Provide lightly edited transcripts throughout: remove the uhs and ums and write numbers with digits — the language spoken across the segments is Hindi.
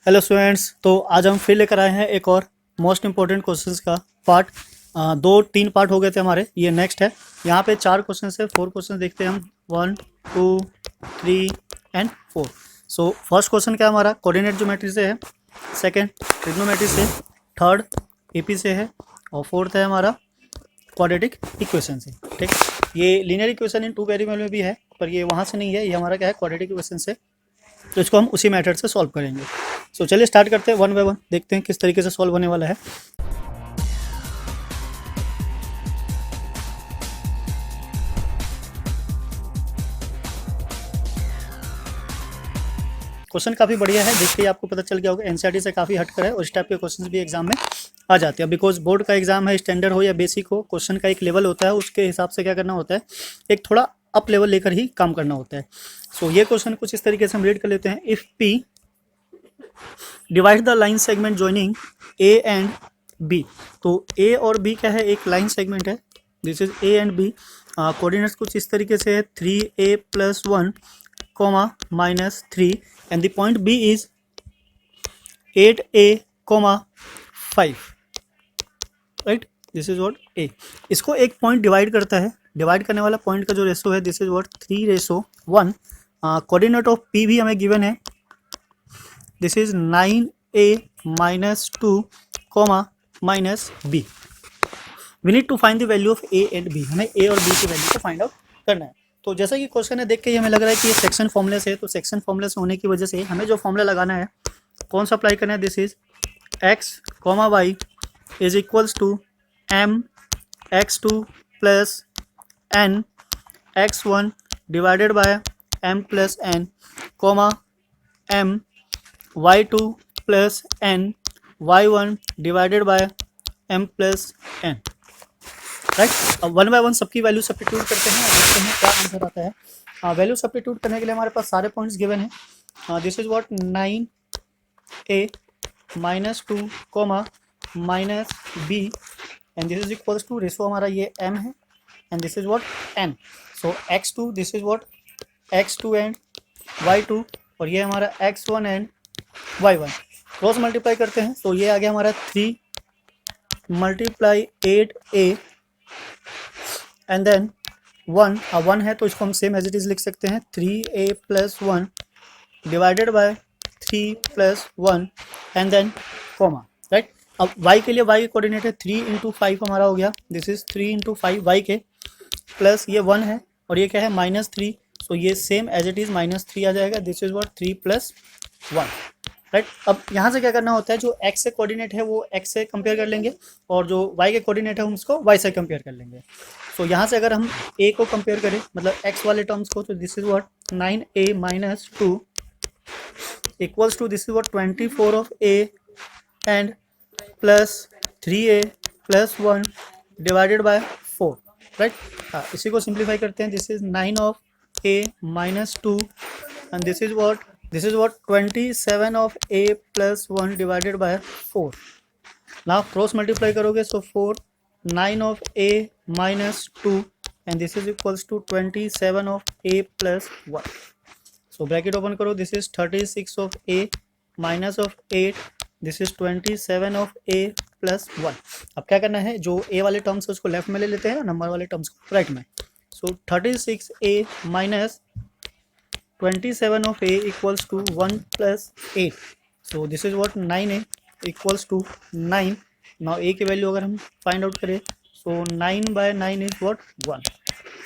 हेलो स्टूडेंट्स, तो आज हम फिर लेकर आए हैं एक और मोस्ट इम्पोर्टेंट क्वेश्चंस का पार्ट। दो तीन पार्ट हो गए थे हमारे, ये नेक्स्ट है। यहाँ पे 4 क्वेश्चन है, 4 क्वेश्चन देखते हैं हम। 1 2 3 एंड 4। सो फर्स्ट क्वेश्चन क्या हमारा कोऑर्डिनेट ज्योमेट्री से है, सेकंड ट्रिग्नोमेट्री से, थर्ड एपी से है, और फोर्थ है हमारा क्वाड्रेटिक इक्वेशन से। ठीक, ये लीनियर इक्वेशन इन 2 वेरिएबल में भी है, पर ये वहाँ से नहीं है, ये हमारा क्या है क्वाड्रेटिक इक्वेशन से। तो इसको हम उसी मेथड से सॉल्व करेंगे। सो चलिए स्टार्ट करते हैं, वन बाय वन देखते हैं किस तरीके से सॉल्व होने वाला है। क्वेश्चन काफ़ी बढ़िया है, देख के ही आपको पता चल गया होगा एनसीईआरटी से काफ़ी हटकर है, और इस टाइप के क्वेश्चन भी एग्जाम में आ जाते हैं। बिकॉज बोर्ड का एग्जाम है, स्टैंडर्ड हो या बेसिक हो, क्वेश्चन का एक लेवल होता है, उसके हिसाब से क्या करना होता है, एक थोड़ा अप लेवल लेकर ही काम करना होता है। सो ये क्वेश्चन कुछ इस तरीके से हम रीड कर लेते हैं। If P divide the line segment joining A and B. तो ए और बी क्या है, एक लाइन सेगमेंट है। This is A and B. Coordinates कुछ इस तरीके से है 3a + 1, -3, and the point B is 8a, 5। Right, this is what A. इसको एक पॉइंट डिवाइड करता है, डिवाइड करने वाला पॉइंट का जो रेशो है this is what 3:1। Coordinate of P भी हमें गिवन है, this is 9a - 2, -b। We need to find the value of A and B. हमें ए और बी की वैल्यू को फाइंड आउट करना है। तो जैसा कि क्वेश्चन है, देख के ही हमें लग रहा है कि ये सेक्शन फॉर्मूले से है, तो सेक्शन फॉर्मूले से होने की वजह से हमें जो फॉर्मूला लगाना है, कौन सा अप्लाई करना है, this is x, y is equals to mx2 + n x1 divided by m + n, m y2 + n y1 divided by m + n। Right, अब वन बाय वन सबकी वैल्यू सब्स्टिट्यूट करते हैं और देखते हैं क्या आंसर आता है। वैल्यू सब्स्टिट्यूट करने के लिए हमारे पास सारे पॉइंट्स गिवन हैं। This is what 9a - 2, -b, and this is equals to, ratio हमारा ये m है, and this is what n। So x2, this is what x2 and y2, और ये हमारा x1 and y1। Cross multiply करते हैं, तो ये आ गया हमारा 3 × 8a एंड देन 1। 1 है तो इसको हम सेम एज इट इज लिख सकते हैं, 3a + 1 divided by 3 + 1 and then comma. Right, अब y के लिए y के कोऑर्डिनेट है 3 × 5 हमारा हो गया, दिस इज 3 × 5 y के, प्लस ये 1 है और ये क्या है -3, सो ये सेम एज इट इज -3 आ जाएगा, दिस इज व्हाट 3 + 1। राइट, अब यहाँ से क्या करना होता है, जो x से कोऑर्डिनेट है वो x से कंपेयर कर लेंगे, और जो y के कोऑर्डिनेट है हम उसको y से कंपेयर कर लेंगे। सो यहाँ से अगर हम a को कंपेयर करें, मतलब x वाले टर्म्स को, तो this is what 9a - 2 equals to, this is what 24 of a and plus 3a + 1 divided by 4। Right, इसी को सिंप्लीफाई करते हैं, this is 9 of a - 2 and this is what 27 of a + 1 divided by 4। Now cross multiply करोगे, so 4 9 of a - 2 and this is equals to 27 of a + 1। So bracket open करो, this is 36 of a - 8, this is 27 of a + 1। अब क्या करना है, जो a वाले टर्म्स है उसको लेफ्ट में ले लेते हैं, नंबर वाले टर्म्स को राइट में। सो 36a - 27 of a equals to 1 + 8, so this is what 9a equals to 9। now a की वैल्यू अगर हम फाइंड आउट करें, so 9/9 is what 1,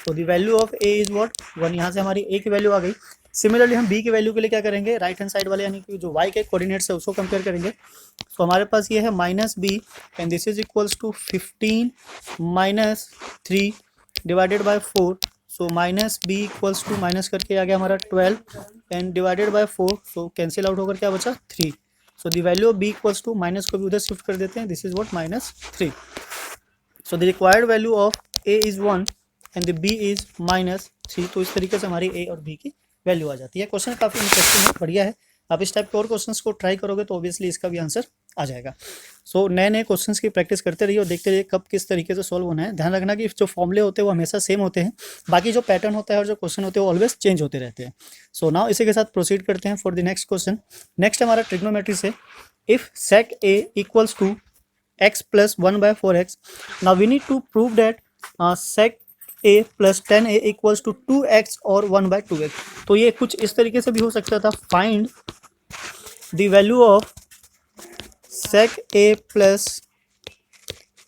so the value of a is what 1। यहाँ से हमारी a की वैल्यू आ गई। सिमिलरली हम b की वैल्यू के लिए क्या करेंगे, राइट हैंड साइड वाले यानी कि जो y के कोऑर्डिनेट्स है उसको कंपेयर करेंगे। तो हमारे पास ये है -b and this is equals to 15 - 3 divided by 4, so -b equals to, minus करके आ गया हमारा 12 and divided by 4, so cancel out होकर क्या बचा 3। So the value of b equals to, minus को भी उधर शिफ्ट कर देते हैं, this is what -3। So the required value of a is 1 and the b is -3। तो इस तरीके से हमारी a और b की वैल्यू आ जाती है। क्वेश्चन काफ़ी इंटरेस्टिंग है, बढ़िया है। आप इस टाइप के और क्वेश्चंस को ट्राई करोगे तो ऑब्वियसली इसका भी आंसर आ जाएगा। सो नए नए क्वेश्चंस की प्रैक्टिस करते रहिए और देखते रहिए कब किस तरीके से सॉल्व होना है। ध्यान रखना कि जो फॉर्मूले होते हैं वो हमेशा सेम होते हैं, बाकी जो पैटर्न होता है और जो क्वेश्चन होते हैं वो ऑलवेज चेंज होते रहते हैं। सो नाउ इसी के साथ प्रोसीड करते हैं for the next question. Next हमारा ट्रिग्नोमेट्री से, if sec a equals to x plus 1 by 4x, now we need to prove that sec a plus 10a equals to 2x और 1 by 2x। तो ये कुछ इस तरीके से भी हो सकता था, find the value of sec a plus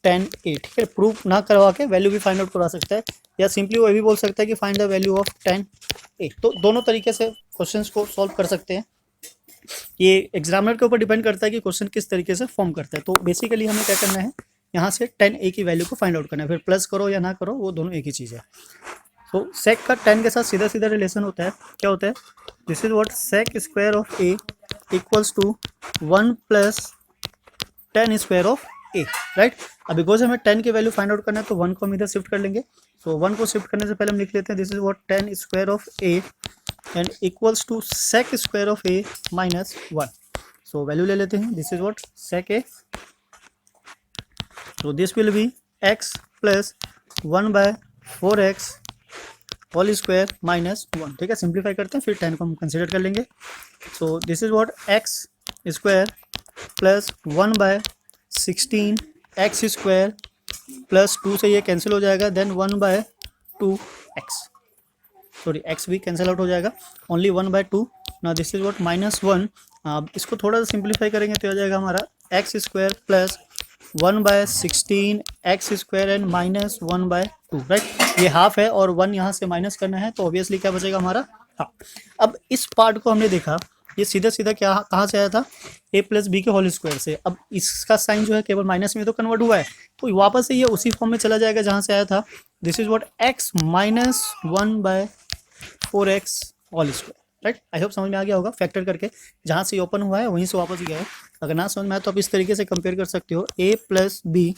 10a, ठीक है। प्रूफ ना करवा के वैल्यू भी फाइंड आउट करा सकता है, या सिंपली वो भी बोल सकता है कि find the value of 10a। तो दोनों तरीके से क्वेश्चंस को सॉल्व कर सकते हैं। ये एग्जामिनर के ऊपर डिपेंड करता है कि क्वेश्चन किस तरीके से फॉर्म करता है। तो बेसिकली हमें क्या करना है, यहाँ से 10a की वैल्यू को फाइंड आउट करना है, फिर प्लस करो या ना करो वो दोनों एक ही चीज़ है। तो सेक का 10 के साथ सीधा सीधा रिलेशन होता है। क्या होता है, this is what sec square of a equals to 1 plus 10 square of a, right. अब बिकॉज हमें 10 की वैल्यू फाइंड आउट करना है तो 1 को हम इधर शिफ्ट कर लेंगे। सो 1 को शिफ्ट करने से पहले हम लिख लेते हैं this is what 10 square of a and equals to sec square of a minus 1। so value ले लेते हैं, this is what sec a, so this will be x plus 1 by 4x whole square minus 1, ठीक है। सिंप्लीफाई करते हैं फिर 10 को हम कंसिडर कर लेंगे। So this is what x square plus 1 by 16 x square plus 2 से ये कैंसिल हो जाएगा, then 1 by 2x, sorry x भी कैंसिल आउट हो जाएगा, ओनली 1 बाय 2। ना दिस इज व्हाट माइनस 1। इसको थोड़ा सा सिंप्लीफाई करेंगे तो हो जाएगा हमारा x square plus 1 by 16 x square and minus 1 by 2, right. ये हाफ है और 1 यहाँ से माइनस करना है तो ऑब्वियसली क्या बचेगा हमारा हाफ। अब इस पार्ट को हमने देखा, ये सीधा सीधा क्या कहाँ से आया था, a प्लस बी के होल स्क्वायर से। अब इसका साइन जो है केवल माइनस में तो कन्वर्ट हुआ है, तो वापस से ये उसी फॉर्म में चला जाएगा जहाँ से आया था। This is what x minus 1 by 4x whole square, right. I hope समझ में आ गया होगा, फैक्टर करके जहाँ से ओपन हुआ है वहीं से वापस गया है। अगर ना समझ में आए तो आप इस तरीके से कंपेयर कर सकते हो, a plus B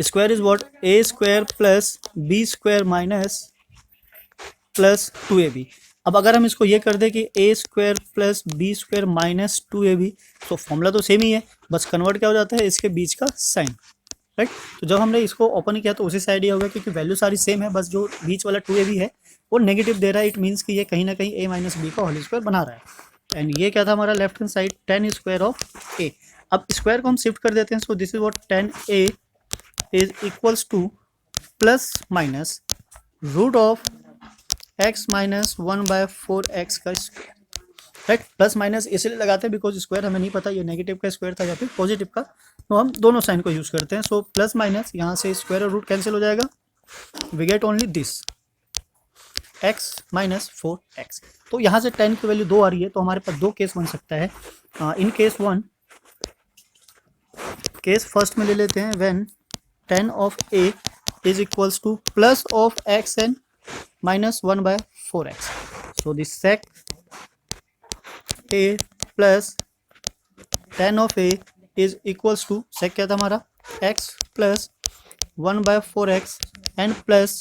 square is what a square plus B square minus plus 2ab। अब अगर हम इसको ये कर दें कि a square plus B square minus 2ab, तो फॉर्मूला तो सेम ही है, बस कन्वर्ट क्या हो जाता है इसके बीच का साइन, राइट। तो जब हमने इसको ओपन किया तो उसी साइड ये होगा, क्योंकि वैल्यू सारी सेम है, बस जो बीच वाला 2ab है वो नेगेटिव दे रहा है। इट मीन्स कि ये कहीं ना कहीं a माइनस बी का होल स्क्वायर बना रहा है। एंड ये क्या था हमारा left hand side 10 square of a। अब स्क्वायर को हम शिफ्ट कर देते हैं, so this is what 10a is equals to plus minus root of x minus 1 by 4x का स्क्वायर, राइट। प्लस माइनस इसलिए लगाते हैं बिकॉज स्क्वायर हमें नहीं पता ये नेगेटिव का स्क्वायर था या फिर पॉजिटिव का, तो हम दोनों साइन को यूज करते हैं। सो प्लस माइनस यहाँ से स्क्वायर और रूट कैंसिल हो जाएगा, we get only this x minus 4x। तो यहाँ से 10 की वैल्यू 2 आ रही है, तो हमारे पास दो केस बन सकता है। इन केस 1, केस फर्स्ट में ले लेते हैं, when 10 of a is equals to plus of x and minus 1 by 4x। so the sec a plus 10 of a is equals to sec क्या था हमारा x plus 1 by 4x and plus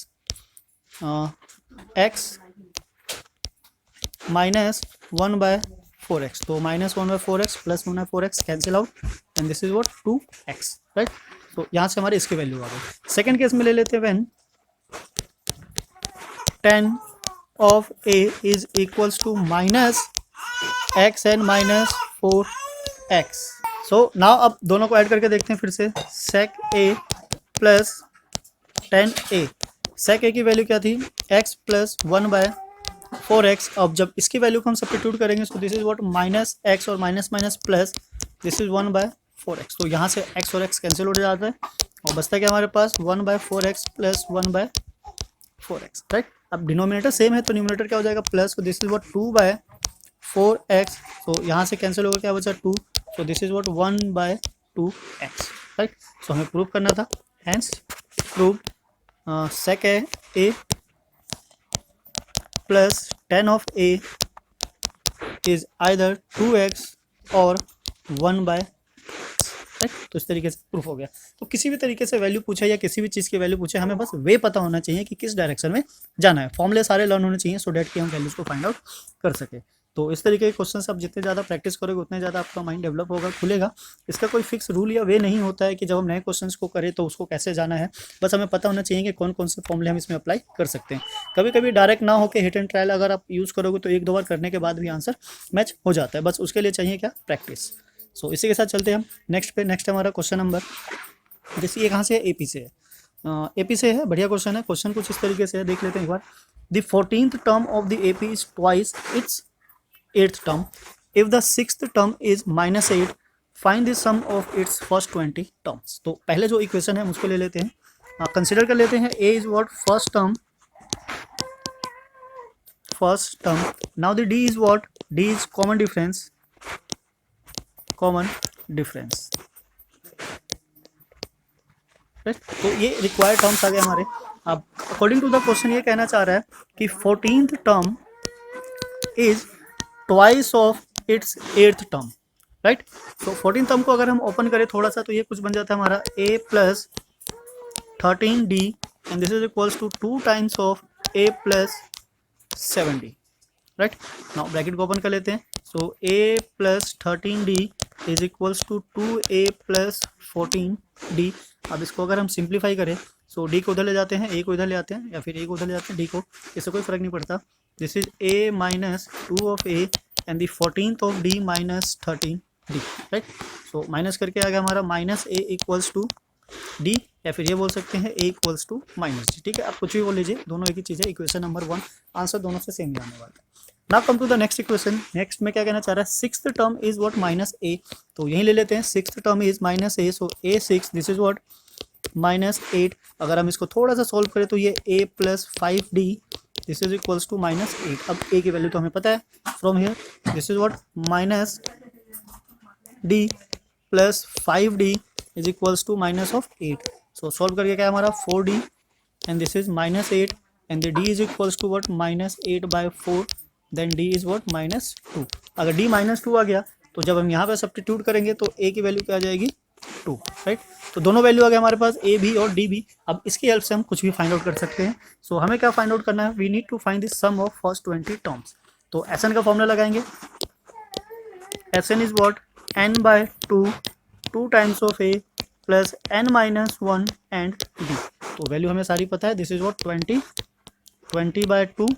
x minus 1 by 4x। तो minus 1 by 4x plus 1 by 4x cancel out and this is what 2x, right। तो यहाँ से हमारे इसकी वैल्यू आ गई। सेकेंड केस में ले लेते हैं, when 10 of a is equals to minus x and minus 4x। so now अब दोनों को ऐड करके देखते हैं फिर से, sec a plus 10a। sec a की वैल्यू क्या थी x प्लस 1 बाय 4x। अब जब इसकी वैल्यू को हम सब्स्टिट्यूट करेंगे तो this is what minus x और minus minus plus this is 1 by 4x। तो यहाँ से x और x कैंसिल हो जाता है और बचता क्या हमारे पास 1 by 4x plus 1 by 4x, right. अब डिनोमिनेटर सेम है तो न्यूमरेटर क्या हो जाएगा प्लस, तो this is what 2 bye 4x। तो यहाँ से कैंसिल होगा क्या बचा 2, तो this is what 1 by 2x, right. So हमें प्रूव करना था, hence prove sec a plus 10 of a is either 2x और 1 बाय, तो इस तरीके से प्रूफ हो गया। तो किसी भी तरीके से वैल्यू पूछे या किसी भी चीज़ की वैल्यू पूछे, हमें बस वे पता होना चाहिए कि किस डायरेक्शन में जाना है। फॉर्मूले सारे लर्न होने चाहिए सो डैट कि हम वैल्यूज को फाइंड आउट कर सके। तो इस तरीके के क्वेश्चन आप जितने ज़्यादा प्रैक्टिस करोगे उतने ज़्यादा आपका माइंड डेवलप होगा, खुलेगा। इसका कोई फिक्स रूल या वे नहीं होता है कि जब हम नए क्वेश्चन को करें तो उसको कैसे जाना है, बस हमें पता होना चाहिए कि कौन कौन से फॉर्मूले हम इसमें अप्लाई कर सकते हैं। कभी कभी डायरेक्ट ना होकर हिट एंड ट्रायल अगर आप यूज़ करोगे तो 1-2 बार करने के बाद भी आंसर मैच हो जाता है, बस उसके लिए चाहिए क्या, प्रैक्टिस। सो इसी के साथ चलते हैं हम नेक्स्ट पे। नेक्स्ट हमारा क्वेश्चन नंबर, जैसे ये कहाँ से है, एपी से है, एपी से है, बढ़िया क्वेश्चन है। क्वेश्चन कुछ इस तरीके से है, देख लेते हैं एक बार। The 14th term of the AP is twice its 8th term if the 6th term is -8 find the sum of its first 20 terms. तो पहले जो इक्वेशन है हम उसको ले लेते हैं, कंसिडर कर लेते हैं। A is what, first term, first term. Now the d is what, d is common difference, common difference, तो ये रिक्वायर्ड टर्म्स आ गए हमारे। अब अकॉर्डिंग टू द क्वेश्चन ये कहना चाह रहा है कि 14th term is twice of its 8th term, right. तो 14th टर्म को अगर हम ओपन करें थोड़ा सा तो ये कुछ बन जाता है हमारा a plus 13d and this is equals to 2 times of a plus 7d, right. Now bracket को ओपन कर लेते हैं। So a plus 13d is equals to 2a plus 14d। अब इसको अगर हम सिंप्लीफाई करें, सो d को उधर ले जाते हैं, a को इधर ले आते हैं, या फिर a को उधर ले जाते हैं, d को, इससे कोई फर्क नहीं पड़ता। This is a minus 2 of a and the 14th of d minus 13d, right. So minus करके आ गया हमारा minus a equals to d, या फिर ये बोल सकते हैं a equals to minus d, ठीक है। आप कुछ भी बोल लीजिए, दोनों एक ही चीज़ है। इक्वेशन नंबर 1, आंसर दोनों से सेम ही आने वाला है। Now come to the next equation. Next में क्या कहना चाह रहा है, 6th term is what, -a, तो यही ले लेते हैं। 6th term is -a, so a6 this is what -8। अगर हम इसको थोड़ा सा सॉल्व करें तो ये a plus 5d this is equals to -8। अब a की वैल्यू तो हमें पता है, from here this is what -d plus 5d is equals to -8। So solve करके क्या हमारा 4d and this is -8 and the d is equals to what -8/4, then d is what -2। अगर d -2 आ गया तो जब हम यहाँ पे सब्स्टिट्यूट करेंगे तो a की वैल्यू क्या आ जाएगी, 2, राइट। तो दोनों वैल्यू आ गए हमारे पास, a भी और d भी। अब इसकी हेल्प से हम कुछ भी फाइंड आउट कर सकते हैं। सो हमें क्या फाइंड आउट करना है, we need to find the sum of first 20 terms. तो Sn का फॉर्मूला लगाएंगे। Sn is what, n/2 2 times of a plus n-1 and d। तो वैल्यू हमें सारी पता है, this is what 20/2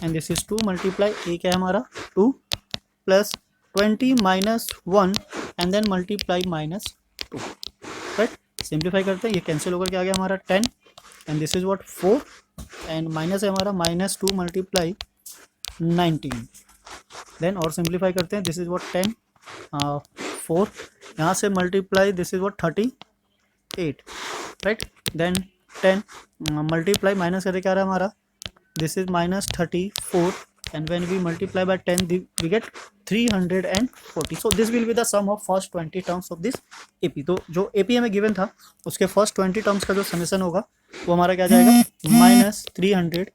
and this is 2 multiply a क्या है हमारा 2 plus 20-1 and then multiply -2, right. Simplify करते हैं, ये कैंसिल होकर के आ गया हमारा 10 and this is what 4 and minus है हमारा -2 मल्टीप्लाई 19, देन और सिंप्लीफाई करते हैं, दिस इज व्हाट 10 4 यहाँ से multiply this is what 38, right. Then 10 multiply minus करके क्या रहा है हमारा, this is -34 and when we multiply by 10 we get 340। so this will be the sum of first 20 terms of this AP। तो जो AP हमें गिवन था उसके फर्स्ट 20 टर्म्स का जो समेशन होगा वो हमारा क्या जाएगा, -340,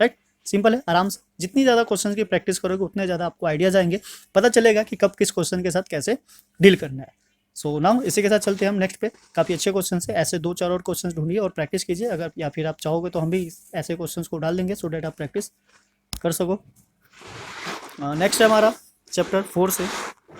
राइट। सिंपल है, आराम से जितनी ज़्यादा क्वेश्चन की प्रैक्टिस करोगे उतने ज़्यादा आपको आइडियाज आएंगे, पता चलेगा कि कब किस क्वेश्चन के साथ कैसे डील करना है। सो नाउ इसी के साथ चलते हैं हम नेक्स्ट पे। काफ़ी अच्छे क्वेश्चन है, ऐसे 2-4 और क्वेश्चन ढूंढिए और प्रैक्टिस कीजिए। अगर या फिर आप चाहोगे तो हम भी ऐसे क्वेश्चन को डाल देंगे सो डैट आप प्रैक्टिस कर सको। नेक्स्ट है हमारा चैप्टर 4 से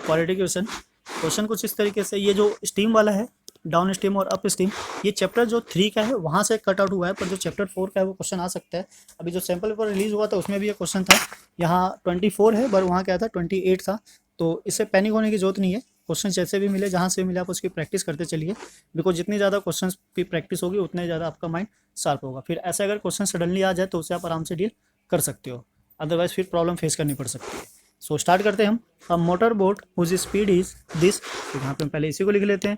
क्वालिटी क्वेश्चन। क्वेश्चन कुछ इस तरीके से, ये जो स्टीम वाला है, डाउन स्टीम और अप स्टीम, ये चैप्टर जो 3 का है वहाँ से कट आउट हुआ है, पर जो चैप्टर 4 का है वो क्वेश्चन आ सकता है। अभी जो सैम्पल पेपर रिलीज़ हुआ था उसमें भी ये क्वेश्चन था, यहाँ 24 है पर वहाँ क्या था 28 था। तो इससे पैनिक होने की जरूरत नहीं है, क्वेश्चन जैसे भी मिले, जहाँ से मिले आप उसकी प्रैक्टिस करते चलिए, बिकॉज जितनी ज़्यादा क्वेश्चन की प्रैक्टिस होगी उतने ज़्यादा आपका माइंड शार्प होगा। फिर ऐसे अगर क्वेश्चन सडनली आ जाए तो उसे आप आराम से डील कर सकते हो, अदरवाइज फिर प्रॉब्लम फेस करनी पड़ सकती है। सो स्टार्ट करते हैं हम। A motor boat whose speed is this, तो यहाँ पे हम पहले इसी को लिख लेते हैं,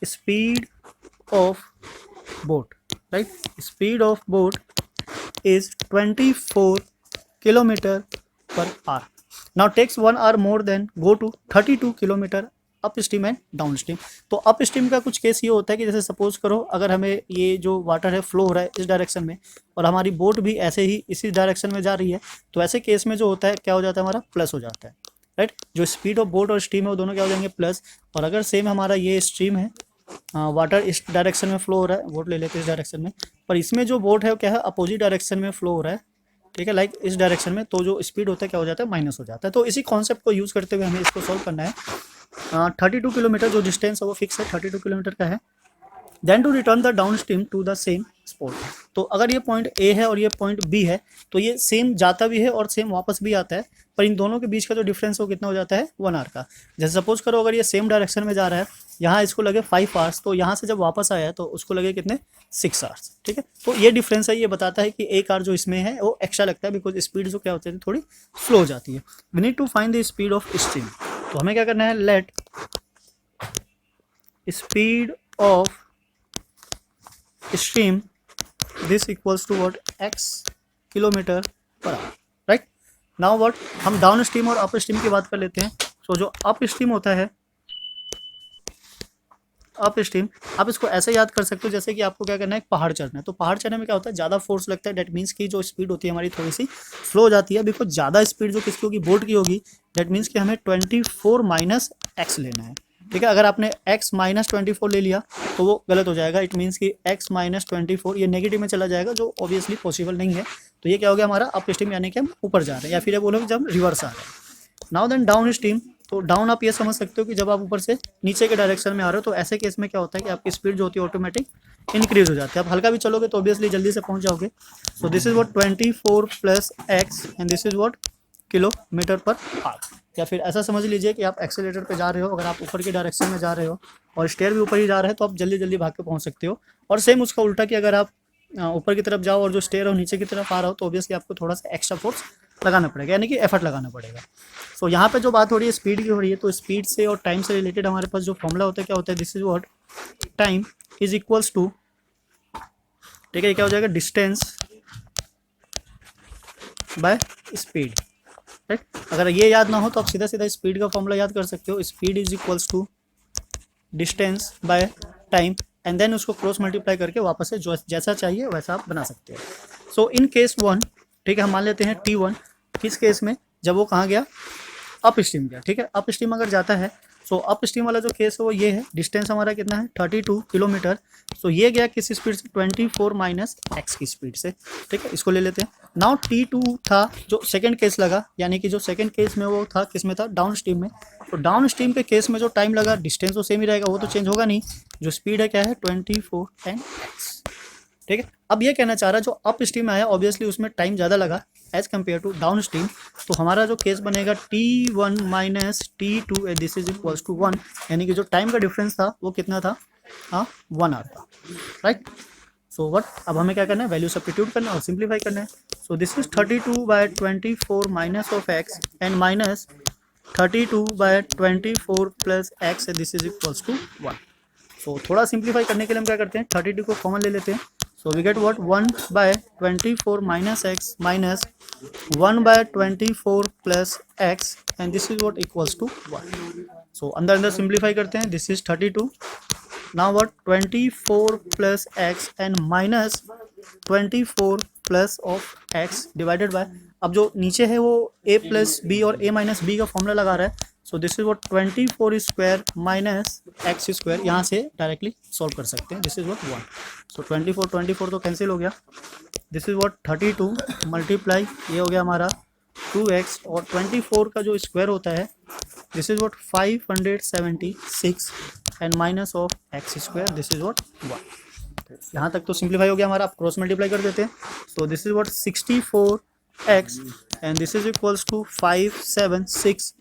speed of boat, right. Speed of boat is 24 kilometre per hour. Now takes 1 hour more then go to 32 kilometre upstream and downstream. तो अप स्ट्रीम का कुछ केस ये होता है कि जैसे सपोज करो अगर हमें ये जो वाटर है फ्लो हो रहा है इस डायरेक्शन में और हमारी बोट भी ऐसे ही इसी डायरेक्शन में जा रही है, तो ऐसे केस में जो होता है क्या हो जाता है, हमारा प्लस हो जाता है, राइट। जो स्पीड ऑफ बोट और स्ट्रीम है वो दोनों क्या हो जाएंगे, प्लस। और अगर सेम हमारा ये स्ट्रीम है, वाटर इस डायरेक्शन में फ्लो हो रहा है, बोट ले लेते हैं इस डायरेक्शन में, पर इसमें जो बोट है वो क्या है, अपोजिट डायरेक्शन में फ्लो हो रहा है, ठीक है, लाइक इस डायरेक्शन में, तो जो स्पीड होता है क्या हो जाता है, माइनस हो जाता है। तो इसी कॉन्सेप्ट को यूज़ करते हुए हमें इसको सॉल्व करना है। 32 किलोमीटर जो डिस्टेंस है वो फिक्स है, 32 किलोमीटर का है। Then to return the downstream to the same spot. तो अगर ये पॉइंट ए है और ये पॉइंट बी है तो ये सेम जाता भी है और सेम वापस भी आता है, पर इन दोनों के बीच का जो डिफरेंस है वो कितना हो जाता है, 1 आवर का। जैसे सपोज करो अगर ये सेम डायरेक्शन में जा रहा है, यहाँ इसको लगे 5 आवर्स, तो यहाँ से जब वापस आया है तो उसको लगे कितने, 6 आवर्स। ठीक है, तो ये डिफरेंस है, ये बताता है कि एक आवर जो इसमें है वो एक्स्ट्रा लगता है, बिकॉज स्पीड जो क्या होती है थोड़ी स्लो हो जाती है। We need to find the speed of stream. तो हमें क्या करना है, let speed of stream this equals to what, x kilometre per hour, right. Now what, हम डाउन स्ट्रीम और अप स्ट्रीम की बात कर लेते हैं। सो जो अप स्ट्रीम होता है, अप स्ट्रीम, आप इसको ऐसे याद कर सकते हो जैसे कि आपको क्या करना है, एक पहाड़ चढ़ना है। तो पहाड़ चढ़ने में क्या होता है, ज़्यादा फोर्स लगता है, डेट मीन्स की जो स्पीड होती है हमारी थोड़ी सी स्लो हो जाती है, बिकॉज ज़्यादा स्पीड जो किसकी होगी, बोट की होगी। डेट मीन्स कि हमें 24 माइनस एक्स लेना है। ठीक है, अगर आपने x माइनस 24 ले लिया तो वो गलत हो जाएगा। इट मीन्स कि x माइनस 24 ये नेगेटिव में चला जाएगा, जो ऑब्वियसली पॉसिबल नहीं है। तो ये क्या हो गया हमारा अप स्ट्रीम, यानी कि हम ऊपर जा रहे हैं, या फिर ये बोलोगे जब रिवर्स आ रहे हैं। नाउ देन डाउन स्ट्रीम, तो डाउन आप ये समझ सकते हो कि जब आप ऊपर से नीचे के डायरेक्शन में आ रहे हो, तो ऐसे केस में क्या होता है कि आपकी स्पीड जो होती है ऑटोमेटिक इंक्रीज हो जाती है। आप हल्का भी चलोगे तो ऑब्वियसली जल्दी से पहुंच जाओगे। सो this is what 24 plus x and this is what kilometre per our. या फिर ऐसा समझ लीजिए कि आप एक्सेलेरेटर पे जा रहे हो, अगर आप ऊपर की डायरेक्शन में जा रहे हो और स्टेयर भी ऊपर ही जा रहा है तो आप जल्दी जल्दी भाग के पहुंच सकते हो। और सेम उसका उल्टा कि अगर आप ऊपर की तरफ जाओ और जो स्टेयर हो नीचे की तरफ आ रहा हो तो ऑब्वियसली आपको थोड़ा सा एक्स्ट्रा फोर्स लगाना पड़ेगा, यानी कि एफर्ट लगाना पड़ेगा। सो यहाँ पे जो बात हो रही है स्पीड की हो रही है, तो स्पीड से और टाइम से रिलेटेड हमारे पास जो फॉर्मूला होता है क्या होता है, this is what time is equals to, ठीक है, क्या हो जाएगा, डिस्टेंस बाय स्पीड, राइट। अगर ये याद ना हो तो आप सीधा सीधा स्पीड का फॉर्मूला याद कर सकते हो, speed is equals to distance by time, and then उसको क्रॉस मल्टीप्लाई करके वापस से जो जैसा चाहिए वैसा आप बना सकते हो। सो इन केस 1, ठीक है, हम मान लेते हैं T1, किस केस में, जब वो कहाँ गया, अप स्ट्रीम गया। ठीक है, अप स्ट्रीम अगर जाता है, सो अप स्ट्रीम वाला जो केस है वो ये है, डिस्टेंस हमारा कितना है 32 किलोमीटर। सो ये गया किस स्पीड से, 24 माइनस एक्स की स्पीड से। ठीक है, इसको ले लेते हैं। नाउ T2 था जो सेकंड केस लगा, यानी कि जो सेकंड केस में वो था किस में था, डाउन स्ट्रीम में। तो डाउन स्ट्रीम के केस में जो टाइम लगा, डिस्टेंस तो सेम ही रहेगा, वो तो चेंज होगा नहीं, जो स्पीड है क्या है 24 10 एक्स। ठीक है, अब ये कहना चाह रहा है जो अप स्ट्रीम आया ऑब्वियसली उसमें टाइम ज़्यादा लगा as compared to downstream. तो हमारा जो केस बनेगा T1 minus T2 and this is equals to 1, यानी कि जो टाइम का डिफरेंस था वो कितना था, हाँ 1 आवर था, राइट। सो व्हाट, अब हमें क्या करना है, वैल्यू सब्स्टिट्यूट करना है और सिंप्लीफाई करना है। So this is 32 by 24 minus of x and minus 32 by 24 plus x and this is equals to 1। सो थोड़ा सिंप्लीफाई करने के लिए हम क्या करते हैं, 32 को कॉमन ले लेते हैं। So we get what 1 by 24 minus x minus 1 by 24 plus x and this is what equals to 1। So अंदर अंदर सिंप्लीफाई करते हैं, this is 32, now what 24 plus x and minus 24 plus of x divided by, अब जो नीचे है वो a प्लस बी और a माइनस बी का फॉर्मूला लगा रहा है। So this is what 24 square minus x square, यहाँ से डायरेक्टली सॉल्व कर सकते हैं, दिस इज व्हाट 1। सो 24 तो कैंसिल हो गया, दिस इज व्हाट 32 मल्टीप्लाई, ये हो गया हमारा 2x और 24 का जो स्क्वायर होता है this is what 576 and minus of x square, this is what 1। यहाँ तक तो सिंप्लीफाई हो गया हमारा, आप क्रॉस मल्टीप्लाई कर देते हैं। So this is what 64x and this is equals to 576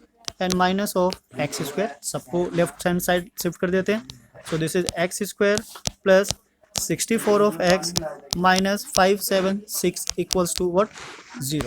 and minus of x square, सबको लेफ्ट हैंड साइड शिफ्ट कर देते हैं। So this is x square plus 64 of x minus 576 equals to what 0।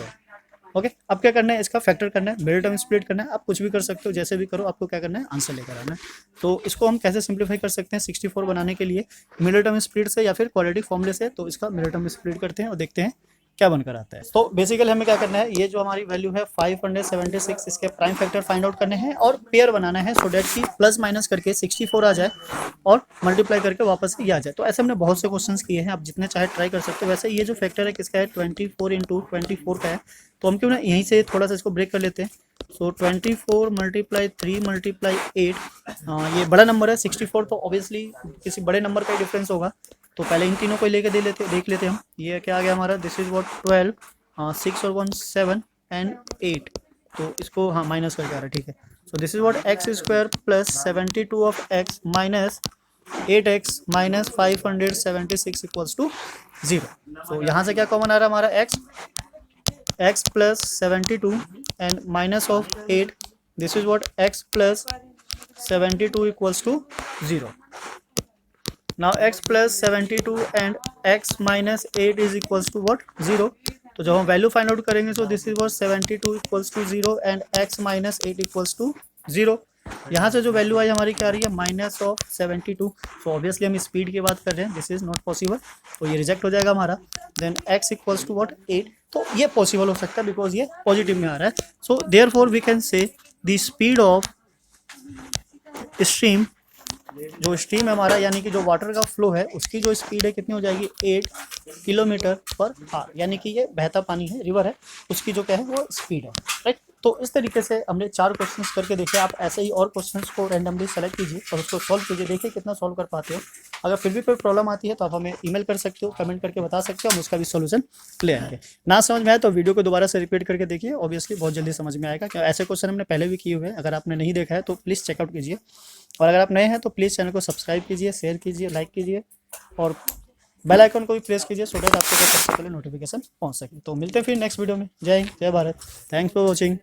Okay, अब क्या करना है, इसका फैक्टर करना है, मिडिल टर्म स्प्लिट करना है। आप कुछ भी कर सकते हो, जैसे भी करो, आपको क्या करना है, आंसर लेकर आना है। तो इसको हम कैसे सिंप्लीफाई कर सकते हैं 64 बनाने के लिए, मिडिल टर्म स्प्लिट से या फिर क्वाड्रेटिक फॉर्मूले से। तो इसका मिडिल टर्म स्प्लिट करते हैं और देखते हैं क्या बनकर आता है। तो बेसिकली हमें क्या करना है, ये जो हमारी वैल्यू है 576, इसके प्राइम फैक्टर फाइंड आउट करने हैं और पेयर बनाना है, सो डेट की प्लस माइनस करके 64 आ जाए और मल्टीप्लाई करके वापस ये आ जाए। तो ऐसे हमने बहुत से क्वेश्चंस किए हैं, आप जितने चाहे ट्राई कर सकते हो। वैसे ये जो फैक्टर है किसका है, 24 इंटू 24 का है, तो हम क्यों ना यहीं से थोड़ा सा इसको ब्रेक कर लेते हैं। सो 24 मल्टीप्लाई 3 मल्टीप्लाई 8, ये बड़ा नंबर है 64, तो ऑब्वियसली किसी बड़े नंबर का ही डिफरेंस होगा। तो पहले इन तीनों को लेके देख लेते हैं हम। ये क्या आ गया हमारा, दिस इज व्हाट 12 6 और 1 7 एंड 8, तो इसको हाँ माइनस करके आ रहा है, ठीक है। So this is what x square plus 72 of x minus 8x minus 576 equals to 0। So यहाँ से क्या कॉमन आ रहा है हमारा x plus 72 and minus of 8, this is what x plus 72 equals to 0. Now x plus 72 and x minus 8 is equals to what? 0. तो जब हम वैल्यू फाइंड आउट करेंगे तो this is what 72 equals to 0 and x minus 8 equals to 0। यहाँ से जो वैल्यू आई हमारी क्या आ रही है माइनस ऑफ 72। सो ऑब्वियसली हम स्पीड की बात कर रहे हैं, दिस इज नॉट पॉसिबल, तो ये रिजेक्ट हो जाएगा हमारा। Then x equals to what 8, तो ये पॉसिबल हो सकता है बिकॉज ये पॉजिटिव में आ रहा है। So therefore we can say the speed of stream, जो स्ट्रीम है हमारा यानी कि जो वाटर का फ्लो है उसकी जो स्पीड है कितनी हो जाएगी 8 किलोमीटर पर आवर, यानी कि ये बहता पानी है, रिवर है, उसकी जो क्या है वो स्पीड है, राइट। तो इस तरीके से हमने 4 क्वेश्चंस करके देखे। आप ऐसे ही और क्वेश्चंस को रैंडमली सेलेक्ट कीजिए और उसको सॉल्व कीजिए, देखिए कितना सॉल्व कर पाते हो। अगर फिर भी कोई प्रॉब्लम आती है तो आप हमें ईमेल कर सकते हो, कमेंट करके बता सकते हो, हम उसका भी सोल्यूशन ले आएंगे। ना समझ में आए तो वीडियो को दोबारा से रिपीट करके देखिए, ऑब्वियसली बहुत जल्दी समझ में आएगा, क्योंकि ऐसे क्वेश्चन हमने पहले भी किए हुए हैं। अगर आपने नहीं देखा है तो प्लीज़ चेकआउट कीजिए, और अगर आप नए हैं तो प्लीज़ चैनल को सब्सक्राइब कीजिए, शेयर कीजिए, लाइक कीजिए और बेल आइकन को भी प्रेस कीजिए सो दैट आपको सबसे पहले नोटिफिकेशन पहुंच सके। तो मिलते हैं फिर नेक्स्ट वीडियो में। जय हिंद, जय भारत, थैंक्स फॉर वॉचिंग।